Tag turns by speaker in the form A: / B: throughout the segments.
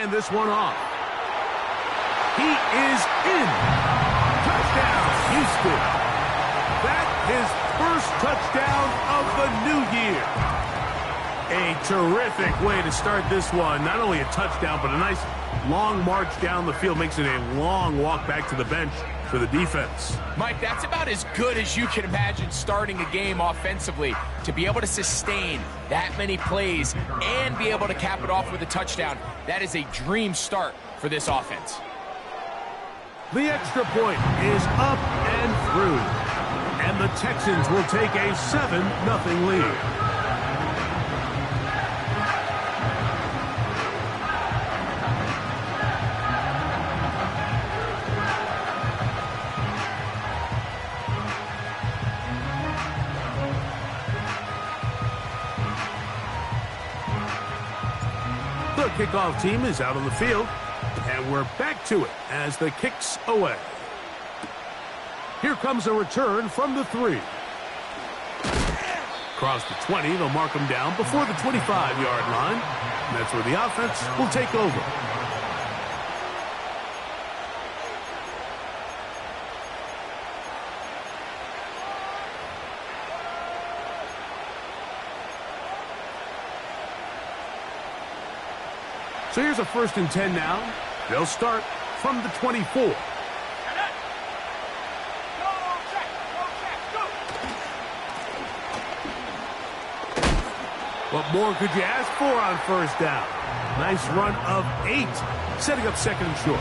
A: hand this one off. He is in. Touchdown, Houston. That's his first touchdown of the new year. A terrific way to start this one. Not only a touchdown, but a nice long march down the field. Makes it a long walk back to the bench for the defense.
B: Mike, that's about as good as you can imagine starting a game offensively. To be able to sustain that many plays and be able to cap it off with a touchdown, that is a dream start for this offense.
A: The extra point is up and through. And the Texans will take a 7-0 lead. The kickoff team is out on the field, and we're back to it as the kick's away. Here comes a return from the 3. Across the 20, they'll mark them down before the 25-yard line. And that's where the offense will take over. So here's a 1st and 10 now. They'll start from the 24. What more could you ask for on 1st down? Nice run of 8, setting up 2nd and short.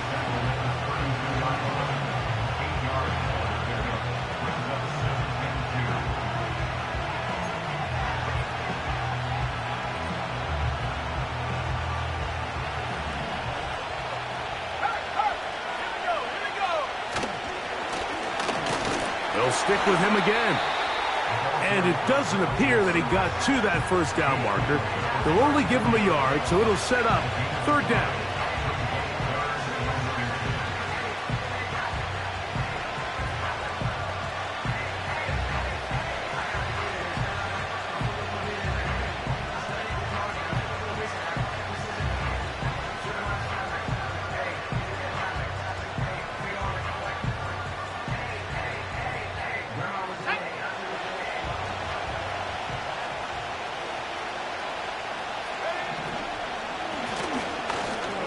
A: They'll stick with him again. And it doesn't appear that he got to that 1st down marker. They'll only give him a yard, so it'll set up 3rd down.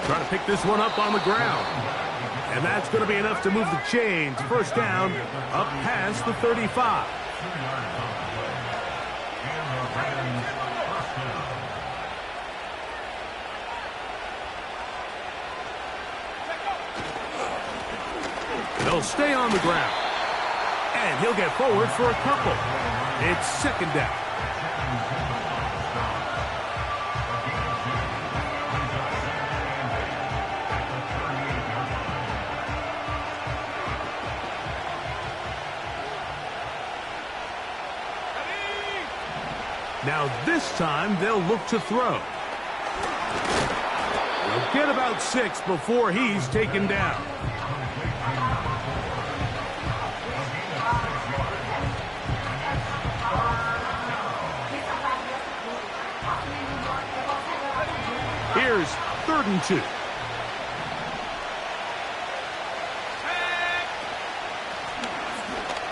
A: Trying to pick this one up on the ground. And that's going to be enough to move the chains. 1st down, up past the 35. They'll stay on the ground. And he'll get forward for a couple. It's 2nd down. Now this time they'll look to throw. They'll get about 6 before he's taken down. Here's 3rd and 2.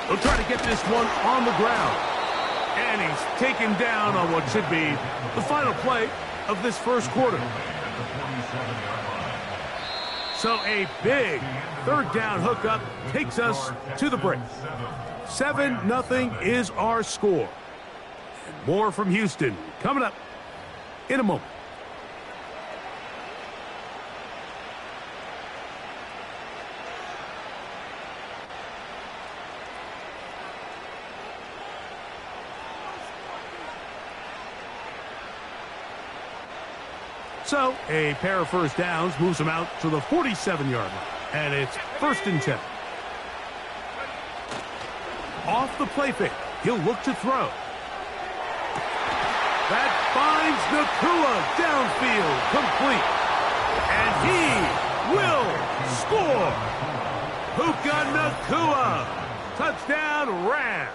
A: They'll try to get this one on the ground. And he's taken down on what should be the final play of this 1st quarter. So a big 3rd down hookup takes us to the break. 7-0 is our score. And more from Houston coming up in a moment. So, a pair of 1st downs moves him out to the 47-yard line. And it's 1st and 10. Off the play fake, he'll look to throw. That finds Nakua downfield, complete. And he will score. Puka Nakua. Touchdown, Rams.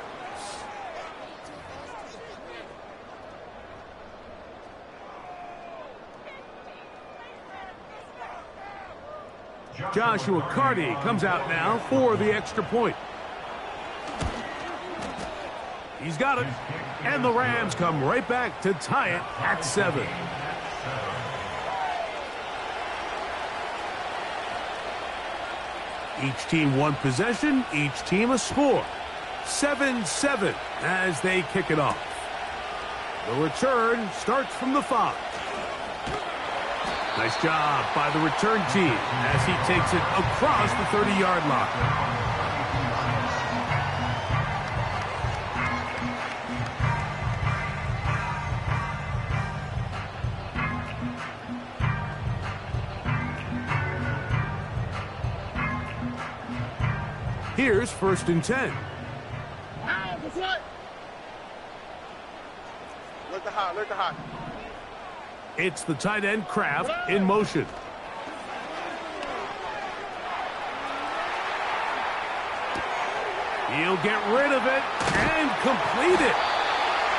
A: Joshua Carty comes out now for the extra point. He's got it. And the Rams come right back to tie it at 7. Each team one possession, each team a score. 7-7 as they kick it off. The return starts from the 5. Nice job by the return team as he takes it across the 30-yard line. Here's 1st and 10.
C: Look the hot.
A: It's the tight end Kraft in motion. He'll get rid of it and complete it.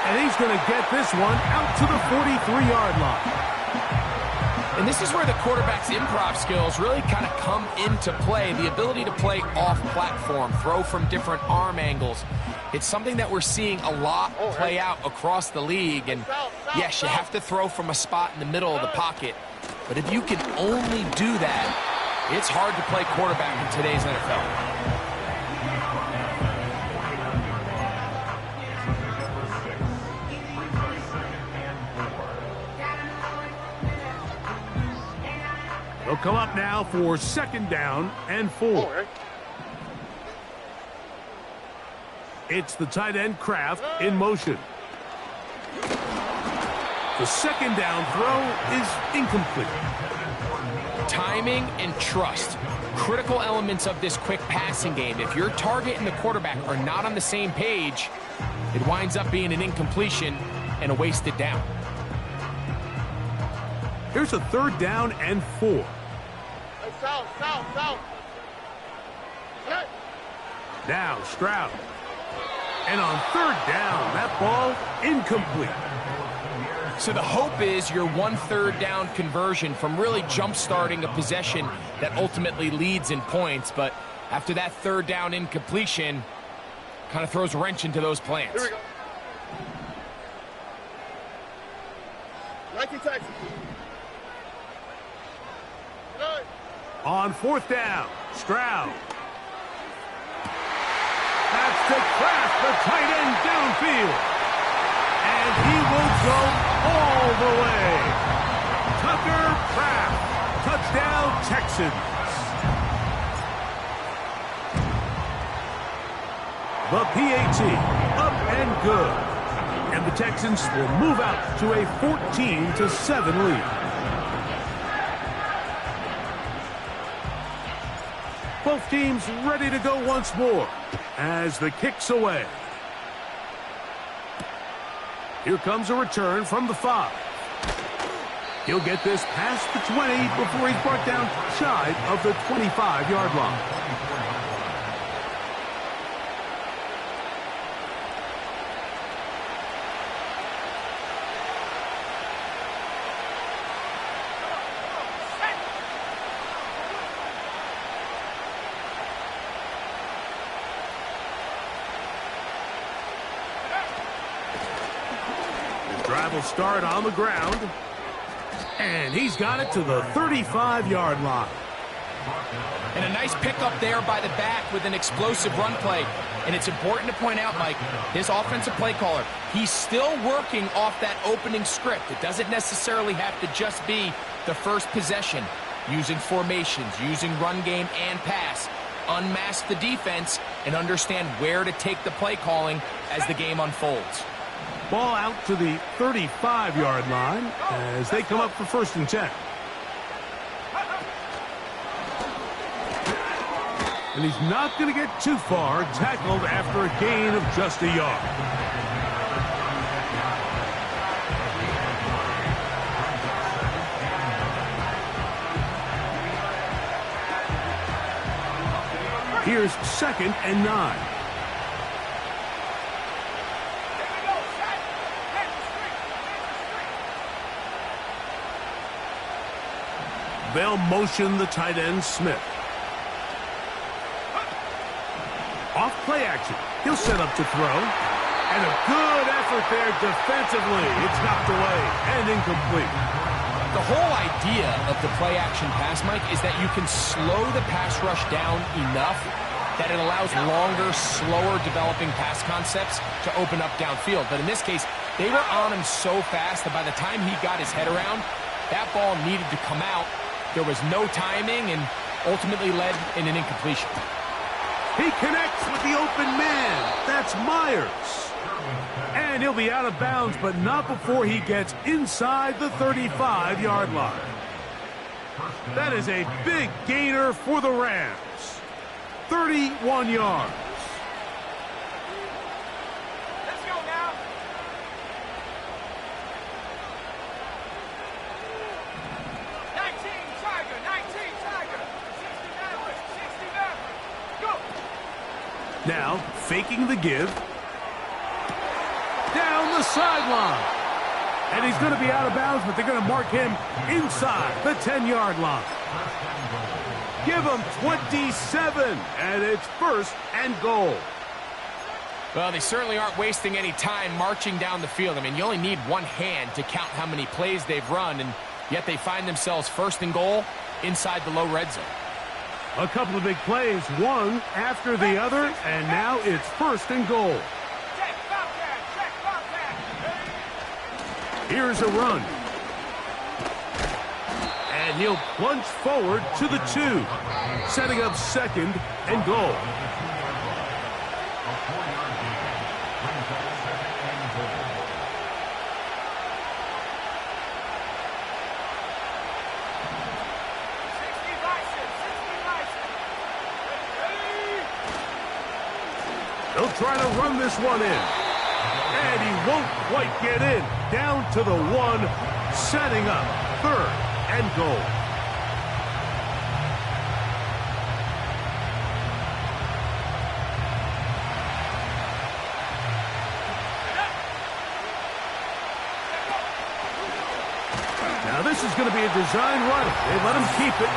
A: And he's going to get this one out to the 43-yard line.
B: And this is where the quarterback's improv skills really kind of come into play. The ability to play off-platform, throw from different arm angles. It's something that we're seeing a lot play out across the league. And yes, you have to throw from a spot in the middle of the pocket. But if you can only do that, it's hard to play quarterback in today's NFL.
A: They'll come up now for 2nd down and 4. It's the tight end Kraft in motion. The 2nd down throw is incomplete.
B: Timing and trust, critical elements of this quick passing game. If your target and the quarterback are not on the same page, it winds up being an incompletion and a wasted down.
A: Here's a 3rd down and 4.
C: South.
A: Now Stroud. And on 3rd down, that ball incomplete.
B: So the hope is your 1/3 down conversion from really jump-starting a possession that ultimately leads in points. But after that 3rd down incompletion, kind of throws a wrench into those plans.
C: Here we go. Nike Texas.
A: On 4th down, Stroud. That's to Kraft, the tight end downfield. And he will go all the way. Tucker Kraft, touchdown Texans. The PAT, up and good. And the Texans will move out to a 14-7 lead. Both teams ready to go once more as the kick's away. Here comes a return from the 5. He'll get this past the 20 before he's brought down shy of the 25-yard line. Drive will start on the ground. And he's got it to the 35-yard line.
B: And a nice pickup there by the back with an explosive run play. And it's important to point out, Mike, his offensive play caller, he's still working off that opening script. It doesn't necessarily have to just be the first possession. Using formations, using run game and pass. Unmask the defense and understand where to take the play calling as the game unfolds.
A: Ball out to the 35-yard line as they come up for 1st and 10. And he's not going to get too far, tackled after a gain of just a yard. Here's 2nd and 9. They'll motion the tight end, Smith. Off play action. He'll set up to throw. And a good effort there defensively. It's knocked away and incomplete.
B: The whole idea of the play action pass, Mike, is that you can slow the pass rush down enough that it allows longer, slower developing pass concepts to open up downfield. But in this case, they were on him so fast that by the time he got his head around, that ball needed to come out. There was no timing and ultimately led in an incompletion.
A: He connects with the open man. That's Myers. And he'll be out of bounds, but not before he gets inside the 35-yard line. That is a big gainer for the Rams. 31 yards.
C: Let's go now. Tiger, 69, go.
A: Now, faking the give. Down the sideline. And he's going to be out of bounds, but they're going to mark him inside the 10-yard line. Give him 27, and it's first and goal.
B: Well, they certainly aren't wasting any time marching down the field. I mean, you only need one hand to count how many plays they've run, and yet they find themselves first and goal inside the low red zone.
A: A couple of big plays, one after the other, and now it's first and goal. Here's a run. And he'll plunge forward to the 2, setting up second and goal. They'll try to run this one in. And he won't quite get in. Down to the 1, setting up third and goal. Now this is going to be a design run. They let him keep it.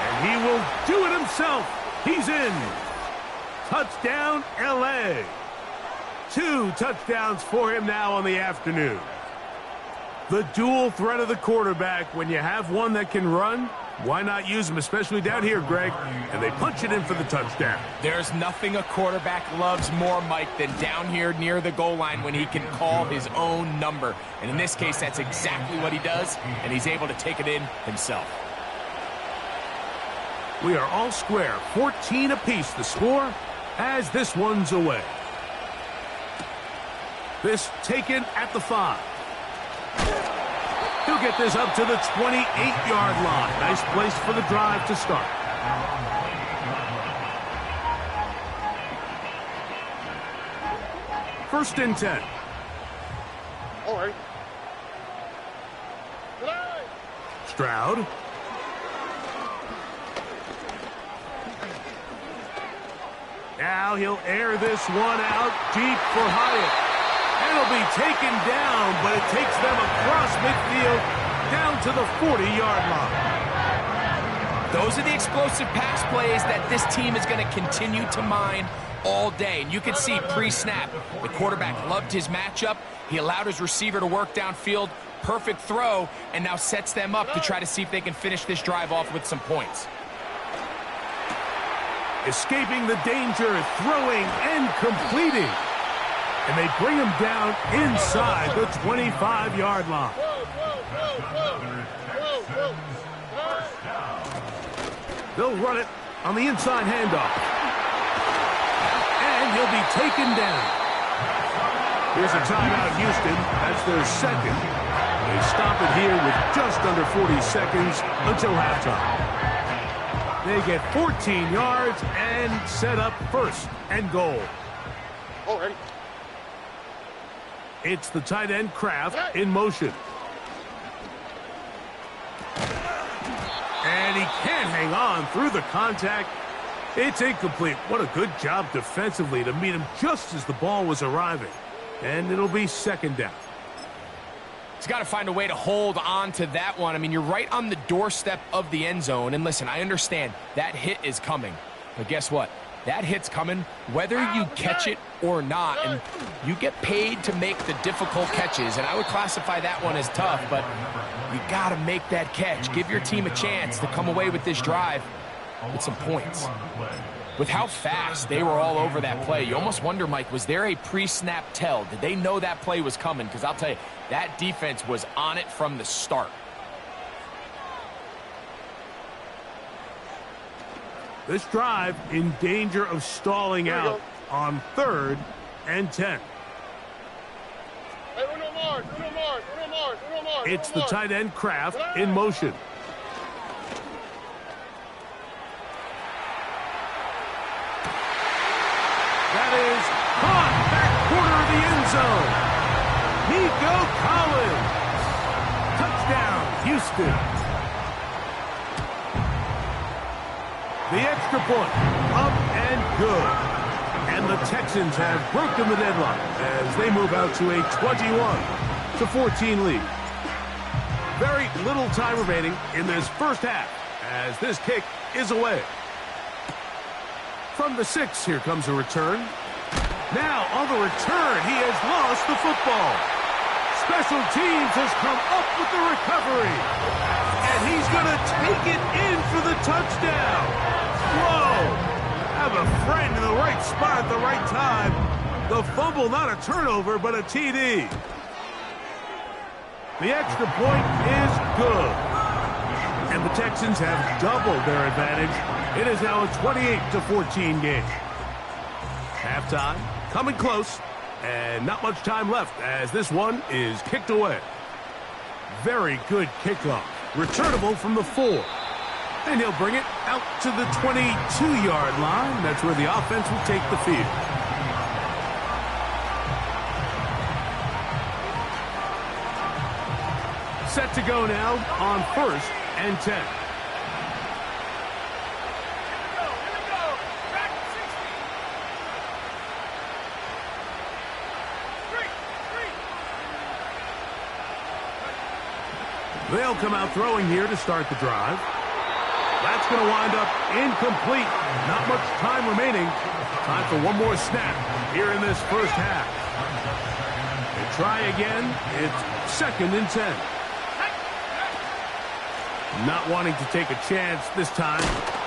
A: And he will do it himself. He's in. Touchdown, L.A. 2 touchdowns for him now on the afternoon. The dual threat of the quarterback. When you have one that can run, why not use him, especially down here, Greg? And they punch it in for the touchdown.
B: There's nothing a quarterback loves more, Mike, than down here near the goal line when he can call his own number. And in this case, that's exactly what he does, and he's able to take it in himself.
A: We are all square. 14 apiece the score as this one's away. This taken at the 5. He'll get this up to the 28-yard line. Nice place for the drive to start. First and 10.
C: All right.
A: Stroud. Now he'll air this one out deep for Hyatt. And it'll be taken down, but it takes them across midfield down to the 40-yard line.
B: Those are the explosive pass plays that this team is going to continue to mine all day. And you can see pre-snap, the quarterback loved his matchup. He allowed his receiver to work downfield. Perfect throw, and now sets them up to try to see if they can finish this drive off with some points.
A: Escaping the danger, throwing and completing. And they bring him down inside the 25-yard line. They'll run it on the inside handoff. And he'll be taken down. Here's a timeout, Houston. That's their second. They stop it here with just under 40 seconds until halftime. They get 14 yards and set up first and goal.
C: All right.
A: It's the tight end, Kraft, in motion. And he can't hang on through the contact. It's incomplete. What a good job defensively to meet him just as the ball was arriving. And it'll be second down.
B: He's got to find a way to hold on to that one. I mean, you're right on the doorstep of the end zone. And listen, I understand that hit is coming. But guess what? That hit's coming whether you catch it or not. And you get paid to make the difficult catches. And I would classify that one as tough, but you got to make that catch. Give your team a chance to come away with this drive with some points. With how fast they were all over that play, you almost wonder, Mike, was there a pre-snap tell? Did they know that play was coming? Because I'll tell you, that defense was on it from the start.
A: This drive in danger of stalling out on 3rd and 10. It's the tight end Kraft in motion. That is caught back corner of the end zone. Nico Collins. Touchdown, Houston. The extra point, up and good. And the Texans have broken the deadlock as they move out to a 21-14 lead. Very little time remaining in this first half as this kick is away. From the 6, here comes a return. Now on the return, he has lost the football. Special teams has come up with the recovery. And he's going to take it in for the touchdown. Whoa! Have a friend in the right spot at the right time. The fumble, not a turnover, but a TD. The extra point is good. And the Texans have doubled their advantage. It is now a 28-14 game. Halftime, coming close, and not much time left as this one is kicked away. Very good kickoff. Returnable from the 4. And he'll bring it out to the 22-yard line. That's where the offense will take the field. Set to go now on 1st and 10. They'll come out throwing here to start the drive. That's going to wind up incomplete. Not much time remaining. Time for one more snap here in this first half. They try again. It's 2nd and 10. Not wanting to take a chance this time.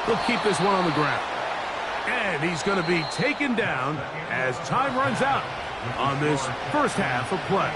A: He'll keep this one on the ground. And he's going to be taken down as time runs out on this first half of play.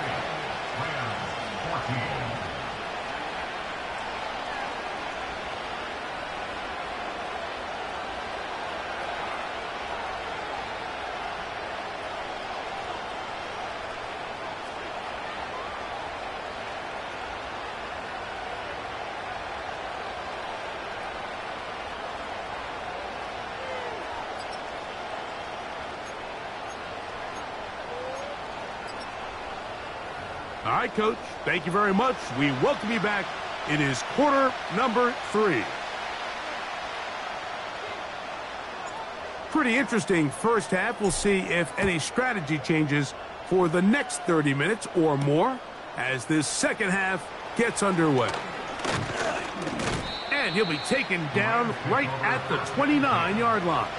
A: All right, Coach, thank you very much. We welcome you back. It is quarter number 3. Pretty interesting first half. We'll see if any strategy changes for the next 30 minutes or more as this second half gets underway. And he'll be taken down right at the 29-yard line.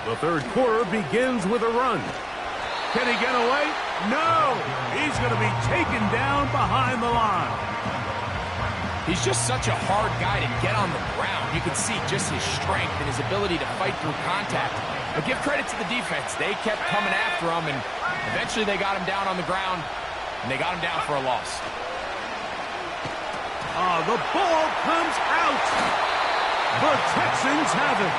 A: The third quarter begins with a run. Can he get away? No! He's going to be taken down behind the line.
B: He's just such a hard guy to get on the ground. You can see just his strength and his ability to fight through contact. But give credit to the defense. They kept coming after him, and eventually they got him down on the ground, and they got him down for a loss.
A: The ball comes out. The Texans have it.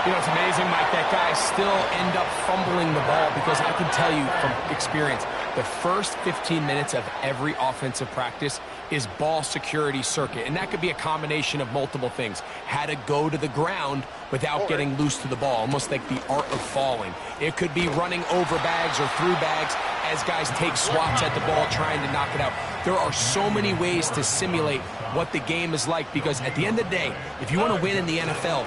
B: You know, it's amazing, Mike, that guys still end up fumbling the ball because I can tell you from experience, the first 15 minutes of every offensive practice is ball security circuit. And that could be a combination of multiple things. How to go to the ground without getting loose to the ball, almost like the art of falling. It could be running over bags or through bags as guys take swats at the ball trying to knock it out. There are so many ways to simulate what the game is like because at the end of the day, if you want to win in the NFL,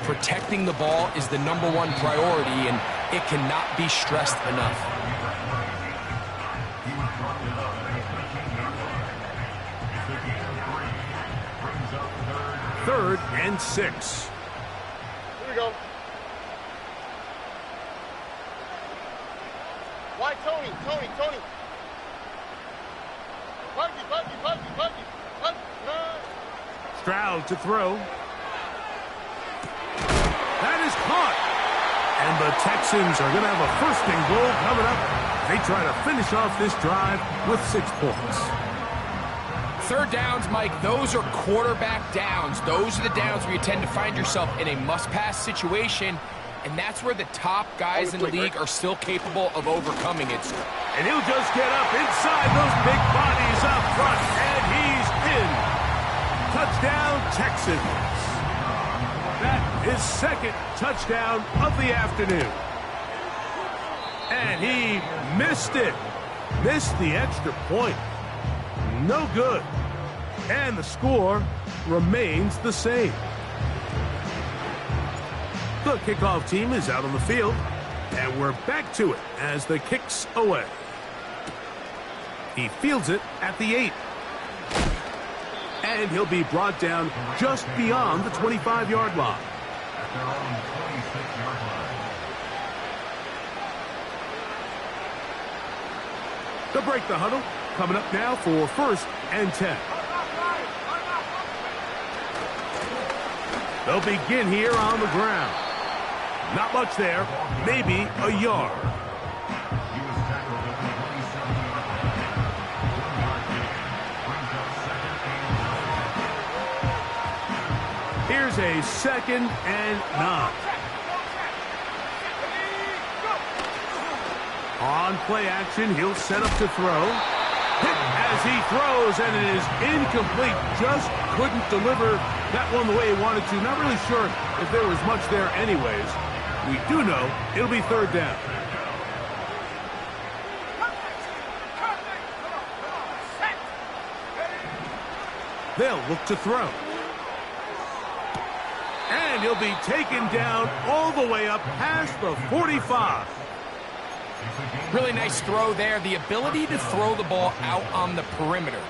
B: protecting the ball is the #1 priority, and it cannot be stressed enough.
A: Third and 6.
C: Here we go. Why Tony? Buggy.
A: Stroud to throw. That is caught. And the Texans are going to have a first and goal coming up. They try to finish off this drive with 6 points.
B: Third downs, Mike, those are quarterback downs. Those are the downs where you tend to find yourself in a must-pass situation, and that's where the top guys in the league are still capable of overcoming it.
A: And he'll just get up inside those big bodies up front, and he's in. Touchdown, Texans. That is second touchdown of the afternoon. And he missed it. Missed the extra point. No good. And the score remains the same. The kickoff team is out on the field, and we're back to it as the kick's away. He fields it at the 8. And he'll be brought down just beyond the 25-yard line. They'll break the huddle. Coming up now for first and 10. They'll begin here on the ground. Not much there. Maybe a yard. Here's a 2nd and 9. On play action, he'll set up to throw. Hit as he throws, and it is incomplete. Just couldn't deliver that one the way he wanted to. Not really sure if there was much there anyways. We do know it'll be third down. They'll look to throw. And he'll be taken down all the way up past the 45.
B: Really nice throw there. The ability to throw the ball out on the perimeter.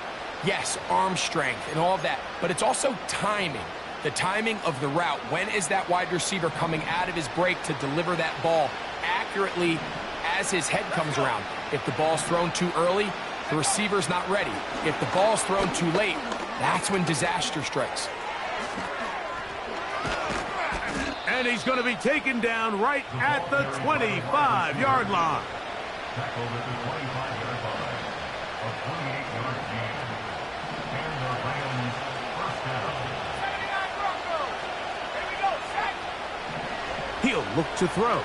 B: Yes, arm strength and all of that, but it's also timing. The timing of the route. When is that wide receiver coming out of his break to deliver that ball accurately as his head comes around? If the ball's thrown too early, the receiver's not ready. If the ball's thrown too late, that's when disaster strikes.
A: And he's going to be taken down right at the 25-yard line.
D: Tackled at the 25-yard line. A 28-yard gain. And the Rams first down.
C: 79 Broncos. Here we go. Set.
A: He'll look to throw.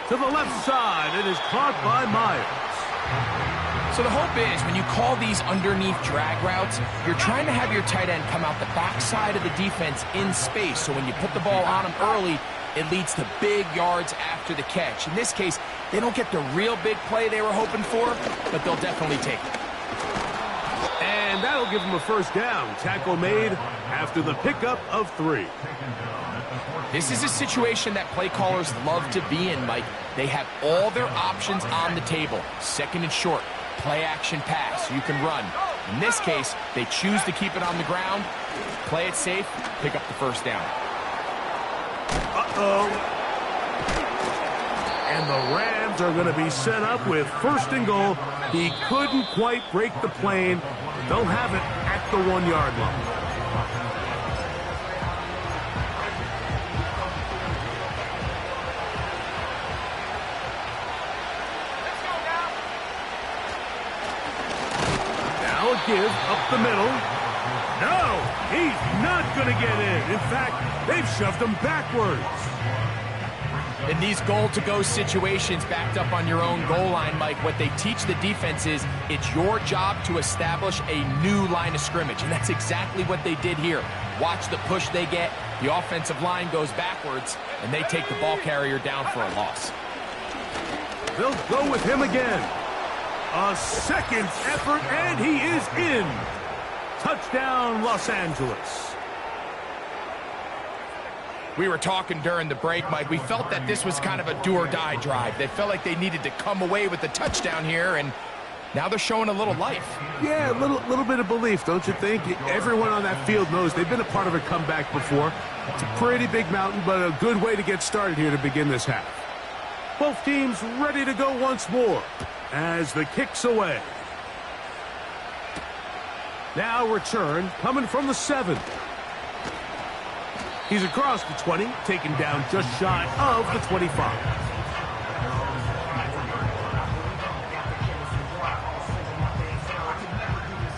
A: To the left side. It is caught by Myers.
B: So the hope is when you call these underneath drag routes, you're trying to have your tight end come out the backside of the defense in space. So when you put the ball on him early, it leads to big yards after the catch. In this case, they don't get the real big play they were hoping for, but they'll definitely take it.
A: And that'll give them a first down. Tackle made after the pickup of 3.
B: This is a situation that play callers love to be in, Mike. They have all their options on the table. 2nd and short, play action pass. You can run. In this case, they choose to keep it on the ground, play it safe, pick up the first down.
A: Uh-oh. And the Rams are going to be set up with first and goal. He couldn't quite break the plane. They'll have it at the 1-yard line. Now a give up the middle. No, he's not going to get in. In fact, they've shoved him backwards.
B: In these goal-to-go situations backed up on your own goal line, Mike, what they teach the defense is it's your job to establish a new line of scrimmage, and that's exactly what they did here. Watch the push they get. The offensive line goes backwards, and they take the ball carrier down for a loss.
A: They'll go with him again. A second effort, and he is in. Touchdown, Los Angeles.
B: We were talking during the break, Mike. We felt that this was kind of a do-or-die drive. They felt like they needed to come away with the touchdown here, and now they're showing a little life.
A: Yeah, a little bit of belief, don't you think? Everyone on that field knows they've been a part of a comeback before. It's a pretty big mountain, but a good way to get started here to begin this half. Both teams ready to go once more as the kick's away. Now return coming from the 7. He's across the 20, taken down just shy of the 25.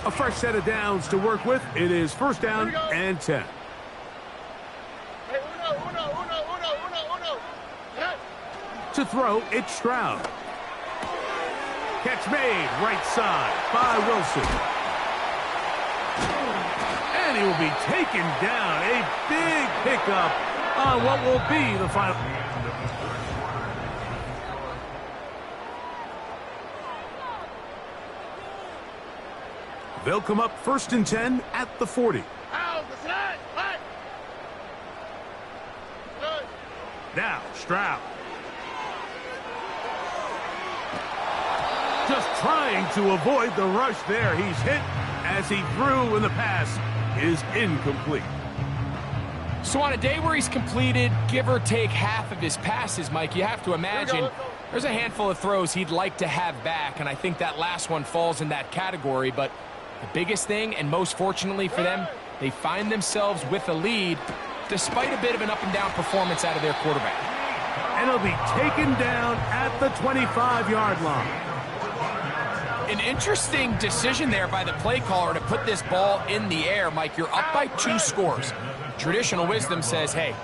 A: A fresh set of downs to work with. It is first down and 10. To throw, it's Stroud. Catch made, right side by Wilson. And he will be taken down. A big pickup on what will be the final. They'll come up first and 10 at the 40. Now, Stroud. Just trying to avoid the rush there. He's hit as he threw when the pass is incomplete.
B: So on a day where he's completed, give or take half of his passes, Mike, you have to imagine there's a handful of throws he'd like to have back, and I think that last one falls in that category. But the biggest thing, and most fortunately for them, they find themselves with a lead despite a bit of an up-and-down performance out of their quarterback.
A: And he'll be taken down at the 25-yard line.
B: An interesting decision there by the play caller to put this ball in the air. Mike, you're up by 2 scores. Traditional wisdom says, hey,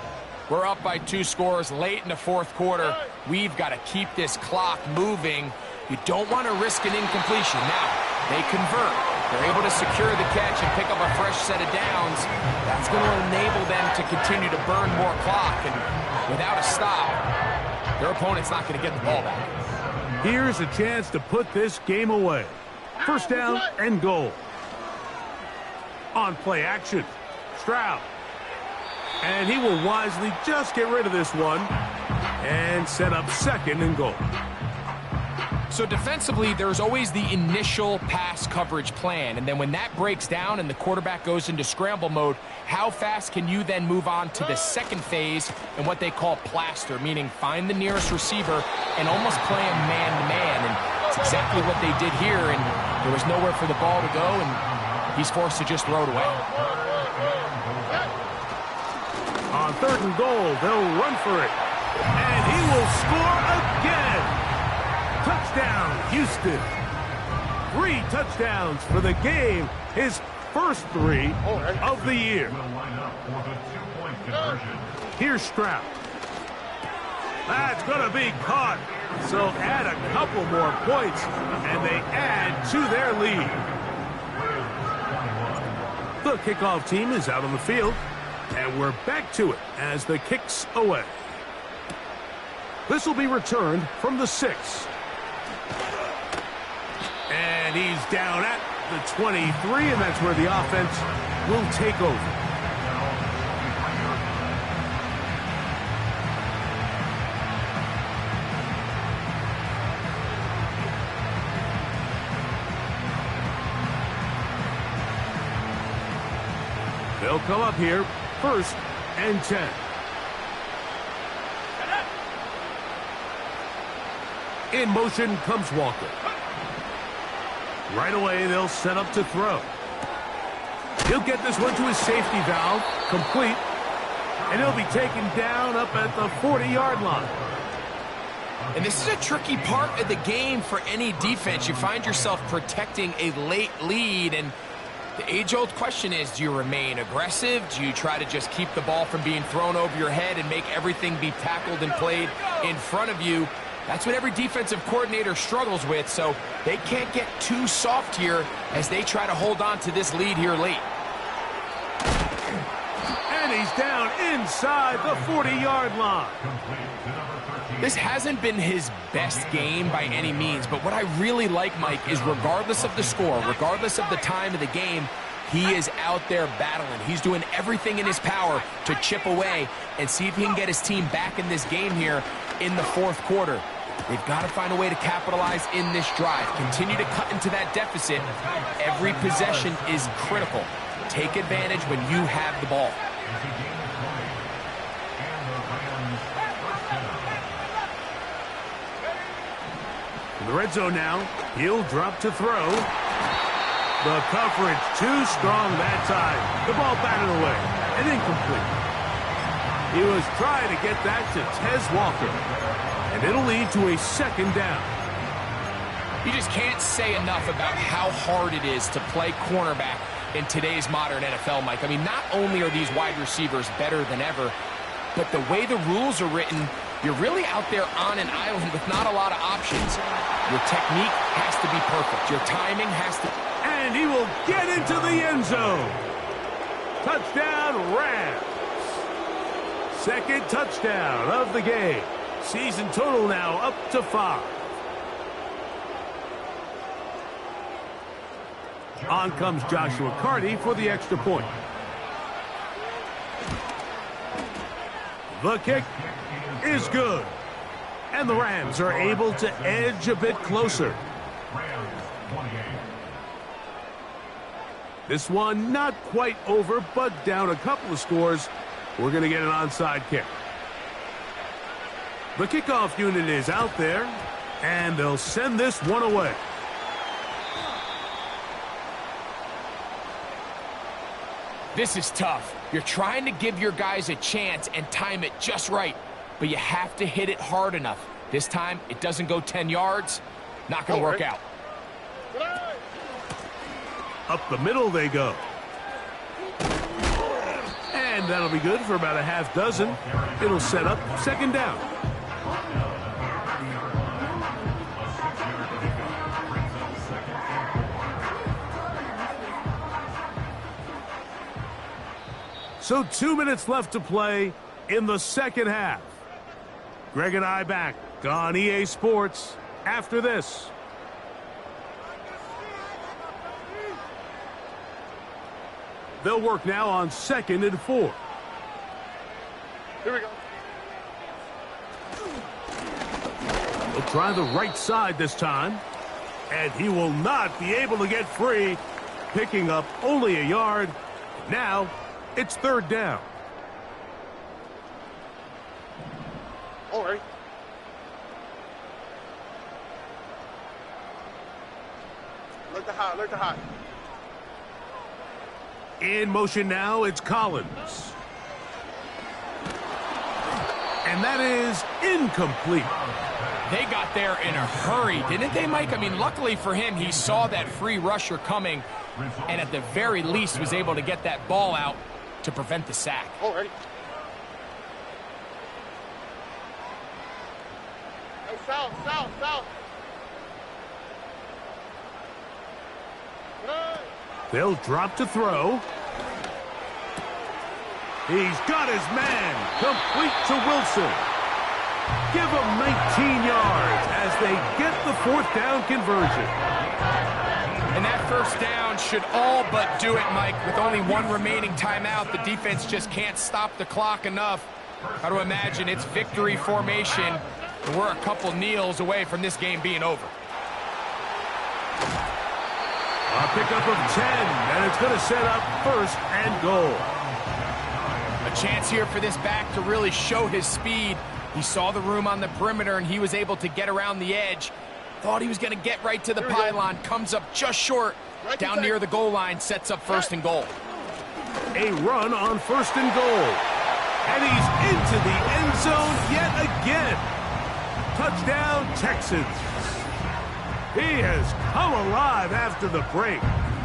B: we're up by 2 scores late in the fourth quarter. We've got to keep this clock moving. You don't want to risk an incompletion. Now, they convert. They're able to secure the catch and pick up a fresh set of downs. That's going to enable them to continue to burn more clock. And without a stop, their opponent's not going to get the ball back.
A: Here's a chance to put this game away. First down and goal. On play action, Stroud. And he will wisely just get rid of this one and set up second and goal.
B: So defensively, there's always the initial pass coverage plan. And then when that breaks down and the quarterback goes into scramble mode, how fast can you then move on to the second phase and what they call plaster, meaning find the nearest receiver and almost play him man-to-man. And it's exactly what they did here, and there was nowhere for the ball to go, and he's forced to just throw it away.
A: On third and goal, they'll run for it. And he will score again. Touchdown, Houston. 3 touchdowns for the game. His first 3 of the year. Here's Stroud. That's going to be caught. So add a couple more points, and they add to their lead. The kickoff team is out on the field, and we're back to it as the kick's away. This will be returned from the 6. And he's down at the 23, and that's where the offense will take over. They'll come up here, first and 10. In motion comes Walker. Right away, they'll set up to throw. He'll get this one to his safety valve, complete, and he'll be taken down up at the 40-yard line.
B: And this is a tricky part of the game for any defense. You find yourself protecting a late lead, and The age-old question is, do you remain aggressive? Do you try to just keep the ball from being thrown over your head and make everything be tackled and played in front of you? That's what every defensive coordinator struggles with, so they can't get too soft here as they try to hold on to this lead here late.
A: And he's down inside the 40-yard line.
B: This hasn't been his best game by any means, but what I really like, Mike, is regardless of the score, regardless of the time of the game, he is out there battling. He's doing everything in his power to chip away and see if he can get his team back in this game here in the fourth quarter. They've got to find a way to capitalize in this drive. Continue to cut into that deficit. Every possession is critical. Take advantage when you have the ball.
A: In the red zone now, he'll drop to throw. The coverage too strong that time. The ball batted away and incomplete. He was trying to get that to Tez Walker, and it'll lead to a second down.
B: You just can't say enough about how hard it is to play cornerback in today's modern NFL, Mike. I mean, not only are these wide receivers better than ever, but the way the rules are written, you're really out there on an island with not a lot of options. Your technique has to be perfect. Your timing has to...
A: And he will get into the end zone. Touchdown, Rams. Second touchdown of the game. Season total now up to 5. On comes Joshua Carty for the extra point. The kick is good. And the Rams are able to edge a bit closer. This one not quite over, but down a couple of scores. We're going to get an onside kick. The kickoff unit is out there, and they'll send this one away.
B: This is tough. You're trying to give your guys a chance and time it just right, but you have to hit it hard enough. This time, it doesn't go 10 yards. Not going to work out.
A: Up the middle they go. And that'll be good for about a half dozen. It'll set up second down. So 2 minutes left to play in the second half. Greg and I back on EA Sports after this. They'll work now on 2nd and 4.
C: Here we go.
A: He'll try the right side this time. And he will not be able to get free. Picking up only a yard. Now it's third down.
C: All right. Look to hot, look to hot.
A: In motion now, it's Collins. And that is incomplete.
B: They got there in a hurry, didn't they, Mike? I mean, luckily for him, he saw that free rusher coming and at the very least was able to get that ball out to prevent the sack.
C: All right. Hey, south, south, south. Hey.
A: They'll drop to throw. He's got his man. Complete to Wilson. Give him 19 yards as they get the fourth down conversion.
B: And that first down should all but do it, Mike. With only one remaining timeout, the defense just can't stop the clock enough. Got to imagine it's victory formation, and we're a couple kneels away from this game being over.
A: A pickup of 10, and it's going to set up first and goal.
B: A chance here for this back to really show his speed. He saw the room on the perimeter, and he was able to get around the edge. Thought he was going to get right to the pylon. Comes up just short. Down near the goal line, sets up first and goal.
A: A run on first and goal. And he's into the end zone yet again. Touchdown, Texans. He has come alive after the break.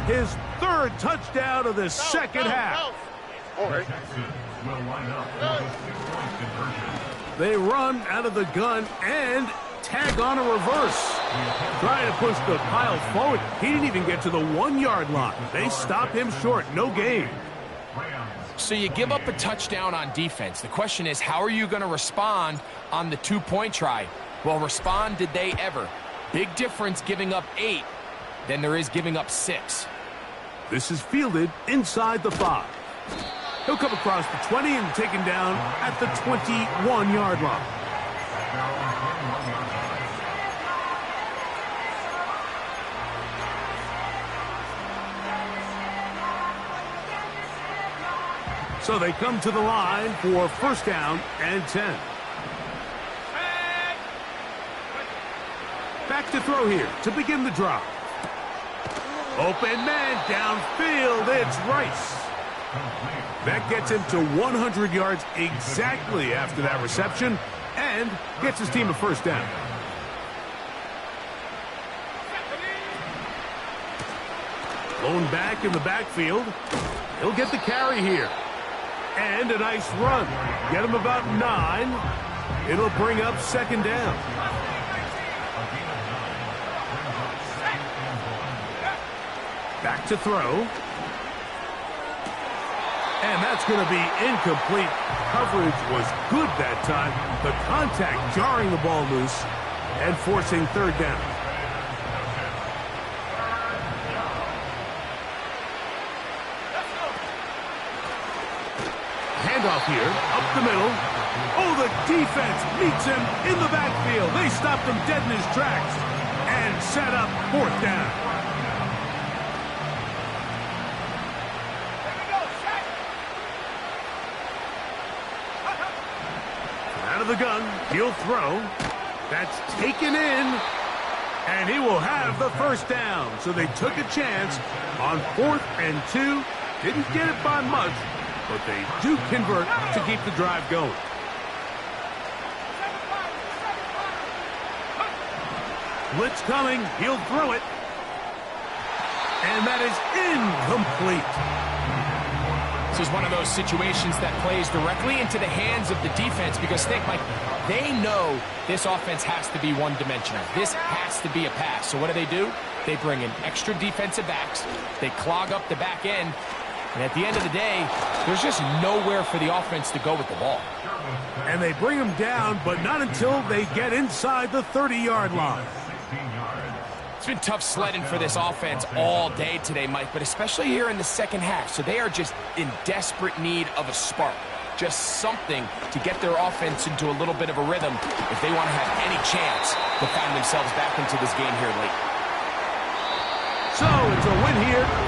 A: his third touchdown of the second half.
D: The Texans will line up for the 6-point conversion.
A: They run out of the gun and tag on a reverse. Trying to push the pile forward. He didn't even get to the 1-yard line. They stop him short. No gain.
B: So you give up a touchdown on defense. The question is, how are you going to respond on the 2-point try? Well, respond did they ever? Big difference giving up 8 than there is giving up 6.
A: This is fielded inside the 5. He'll come across the 20 and taken down at the 21-yard line. So they come to the line for first down and 10. Back to throw here to begin the drive. Open man downfield. It's Rice. That gets him to 100 yards exactly after that reception and gets his team a first down. Blown back in the backfield. He'll get the carry here. And a nice run. Get him about 9. It'll bring up second down. Back to throw. And that's going to be incomplete. Coverage was good that time. The contact jarring the ball loose and forcing third down. Handoff here, up the middle. Oh, the defense meets him in the backfield. They stopped him dead in his tracks and set up fourth down. Out of the gun, he'll throw. That's taken in, and he will have the first down. So they took a chance on 4th and 2. Didn't get it by much, but they do convert to keep the drive going. Blitz coming. He'll throw it. And that is incomplete.
B: This is one of those situations that plays directly into the hands of the defense because think, Mike, they know this offense has to be one-dimensional. This has to be a pass. So what do? They bring in extra defensive backs. They clog up the back end. And at the end of the day, there's just nowhere for the offense to go with the ball.
A: And they bring him down, but not until they get inside the 30-yard line.
B: It's been tough sledding for this offense all day today, Mike, but especially here in the second half. So they are just in desperate need of a spark. Just something to get their offense into a little bit of a rhythm if they want to have any chance to find themselves back into this game here late.
A: So it's a win